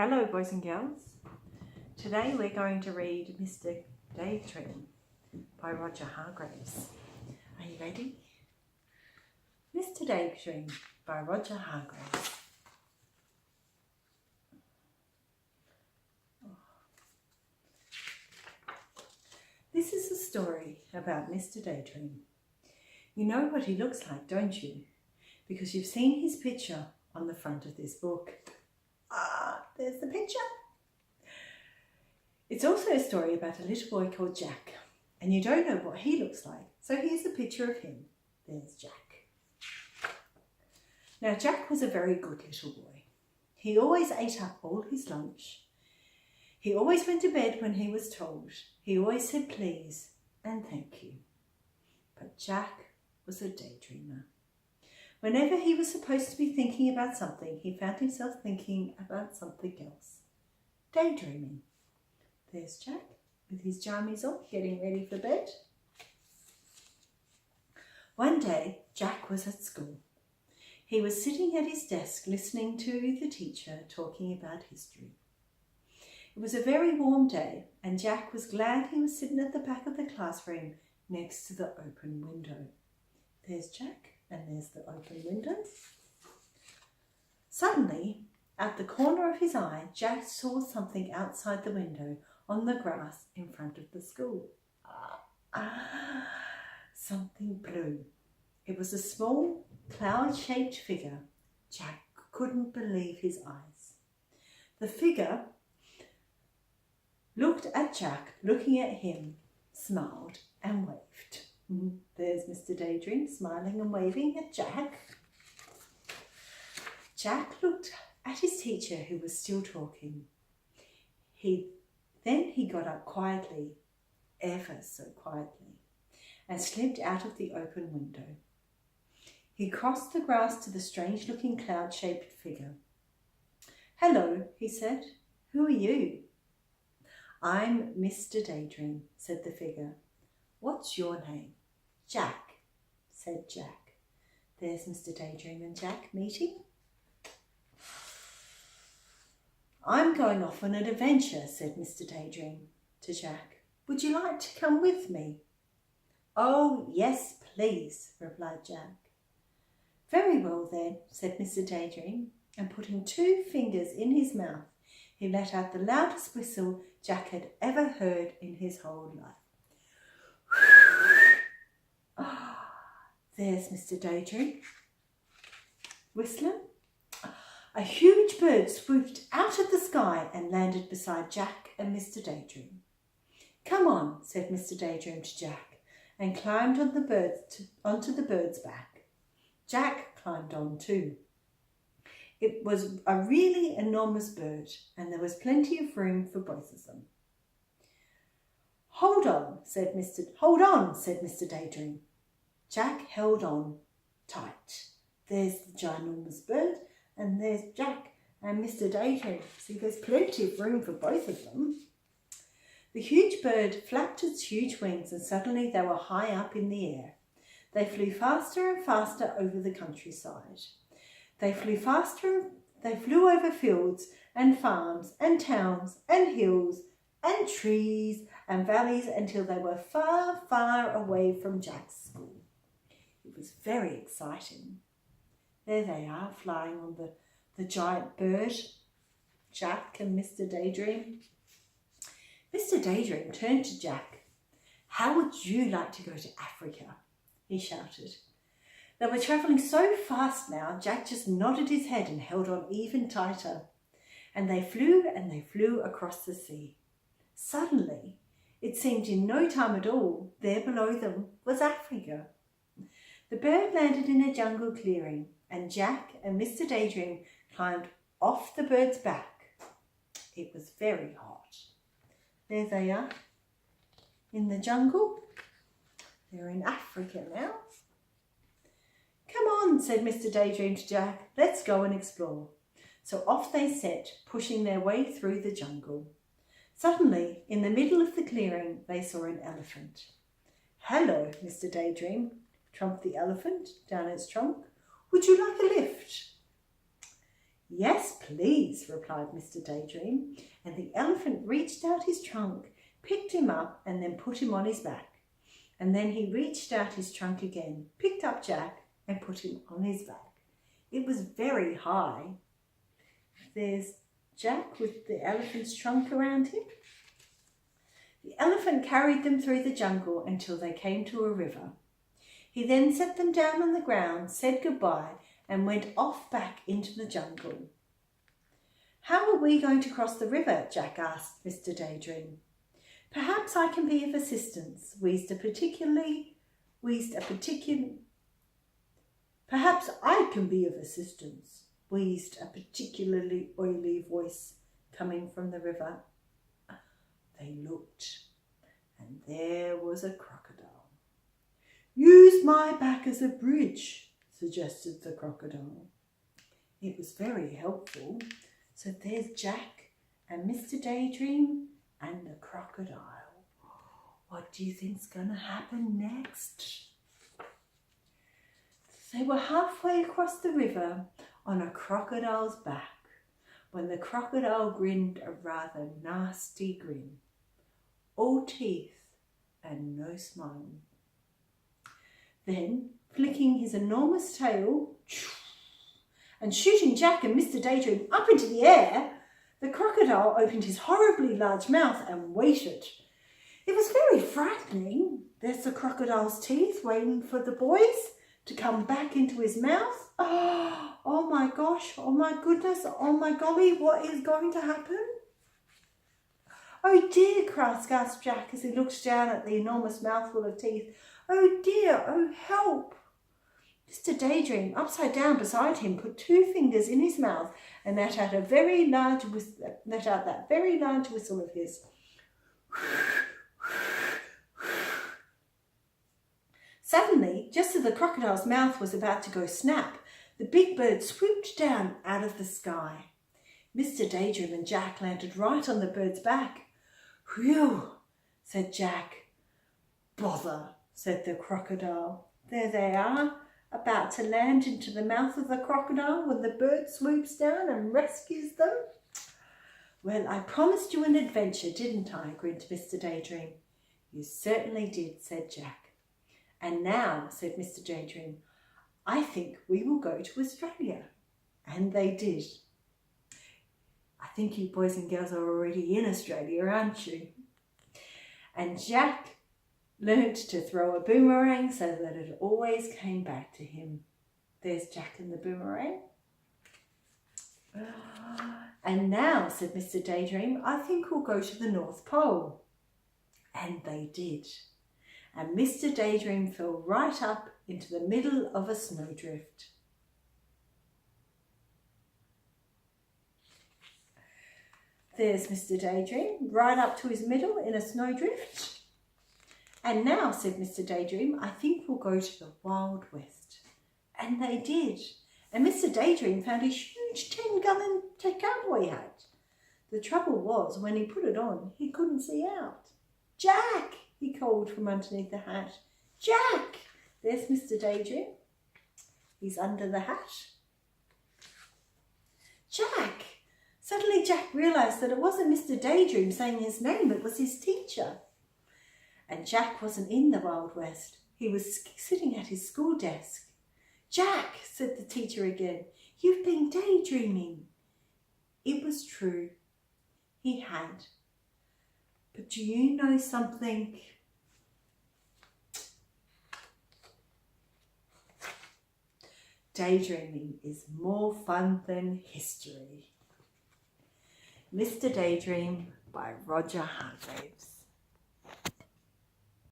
Hello boys and girls. Today we're going to read Mr. Daydream by Roger Hargreaves. Are you ready? Mr. Daydream by Roger Hargreaves. This is a story about Mr. Daydream. You know what he looks like, don't you? Because you've seen his picture on the front of this book. There's the picture. It's also a story about a little boy called Jack, and you don't know what he looks like, so here's a picture of him. There's Jack. Now, Jack was a very good little boy. He always ate up all his lunch. He always went to bed when he was told. He always said please and thank you. But Jack was a daydreamer. Whenever he was supposed to be thinking about something, he found himself thinking about something else. Daydreaming. There's Jack with his jammies on, getting ready for bed. One day, Jack was at school. He was sitting at his desk listening to the teacher talking about history. It was a very warm day, and Jack was glad he was sitting at the back of the classroom next to the open window. There's Jack, and there's the open window. Suddenly, at the corner of his eye, Jack saw something outside the window on the grass in front of the school. Something blue. It was a small, cloud-shaped figure. Jack couldn't believe his eyes. The figure looked at Jack, looking at him, smiled and waved. There's Mr. Daydream smiling and waving at Jack. Jack looked at his teacher, who was still talking. Then he got up quietly, ever so quietly, and slipped out of the open window. He crossed the grass to the strange-looking cloud-shaped figure. "Hello," he said. "Who are you?" "I'm Mr. Daydream," said the figure. "What's your name?" "Jack," said Jack. There's Mr. Daydream and Jack meeting. "I'm going off on an adventure," said Mr. Daydream to Jack. "Would you like to come with me?" "Oh, yes, please," replied Jack. "Very well then," said Mr. Daydream, and putting 2 fingers in his mouth, he let out the loudest whistle Jack had ever heard in his whole life. There's Mr. Daydream whistling. A huge bird swooped out of the sky and landed beside Jack and Mr. Daydream. "Come on," said Mr. Daydream to Jack, and climbed on onto the bird's back. Jack climbed on too. It was a really enormous bird, and there was plenty of room for both of them. Hold on," said Mr. Daydream. Jack held on tight. There's the ginormous bird, and there's Jack and Mr. Daydream. See, there's plenty of room for both of them. The huge bird flapped its huge wings, and suddenly they were high up in the air. They flew faster and faster over the countryside. They flew over fields and farms and towns and hills and trees and valleys until they were far, far away from Jack's school. It was very exciting. There they are, flying on the giant bird, Jack and Mr. Daydream. Mr. Daydream turned to Jack. "How would you like to go to Africa?" he shouted. They were travelling so fast now, Jack just nodded his head and held on even tighter. And they flew across the sea. Suddenly, it seemed in no time at all, there below them was Africa. The bird landed in a jungle clearing, and Jack and Mr. Daydream climbed off the bird's back. It was very hot. There they are in the jungle. They're in Africa now. "Come on," said Mr. Daydream to Jack. "Let's go and explore." So off they set, pushing their way through the jungle. Suddenly, in the middle of the clearing, they saw an elephant. "Hello, Mr. Daydream," trumped the elephant down its trunk. "Would you like a lift?" "Yes, please," replied Mr. Daydream, and the elephant reached out his trunk, picked him up and then put him on his back. And then he reached out his trunk again, picked up Jack and put him on his back. It was very high. There's Jack with the elephant's trunk around him. The elephant carried them through the jungle until they came to a river. He then set them down on the ground, said goodbye, and went off back into the jungle. "How are we going to cross the river?" Jack asked Mr. Daydream. "Perhaps I can be of assistance," Perhaps I can be of assistance, wheezed a particularly oily voice coming from the river. They looked, and there was a crocodile. "Use my back as a bridge," suggested the crocodile. It was very helpful. So there's Jack and Mr. Daydream and the crocodile. What do you think's going to happen next? They were halfway across the river on a crocodile's back when the crocodile grinned a rather nasty grin. All teeth and no smile. Then, flicking his enormous tail and shooting Jack and Mr. Daydream up into the air, the crocodile opened his horribly large mouth and waited. It was very frightening. There's the crocodile's teeth waiting for the boys to come back into his mouth. Oh my gosh, oh my goodness, oh my golly, what is going to happen? "Oh dear," gasped Jack as he looked down at the enormous mouthful of teeth. "Oh dear, oh help." Mr. Daydream, upside down beside him, put 2 fingers in his mouth and let out that very large whistle of his. Suddenly, just as the crocodile's mouth was about to go snap, the big bird swooped down out of the sky. Mr. Daydream and Jack landed right on the bird's back. "Whew," said Jack. "Bother," said the crocodile. There they are, about to land into the mouth of the crocodile when the bird swoops down and rescues them. "Well, I promised you an adventure, didn't I?" grinned Mr. Daydream. "You certainly did," said Jack. "And now," said Mr. Daydream, "I think we will go to Australia." And they did. I think you boys and girls are already in Australia, aren't you? And Jack learnt to throw a boomerang so that it always came back to him. There's Jack and the boomerang. "And now," said Mr. Daydream, "I think we'll go to the North Pole." And they did. And Mr. Daydream fell right up into the middle of a snowdrift. There's Mr. Daydream, right up to his middle in a snowdrift. "And now," said Mr. Daydream, "I think we'll go to the Wild West." And they did. And Mr. Daydream found a huge 10-gallon cowboy hat. The trouble was, when he put it on, he couldn't see out. "Jack!" he called from underneath the hat. "Jack!" There's Mr. Daydream. He's under the hat. "Jack!" Suddenly Jack realised that it wasn't Mr. Daydream saying his name, it was his teacher. And Jack wasn't in the Wild West. He was sitting at his school desk. "Jack," said the teacher again, "you've been daydreaming." It was true. He had. But do you know something? Daydreaming is more fun than history. Mr. Daydream by Roger Hargreaves.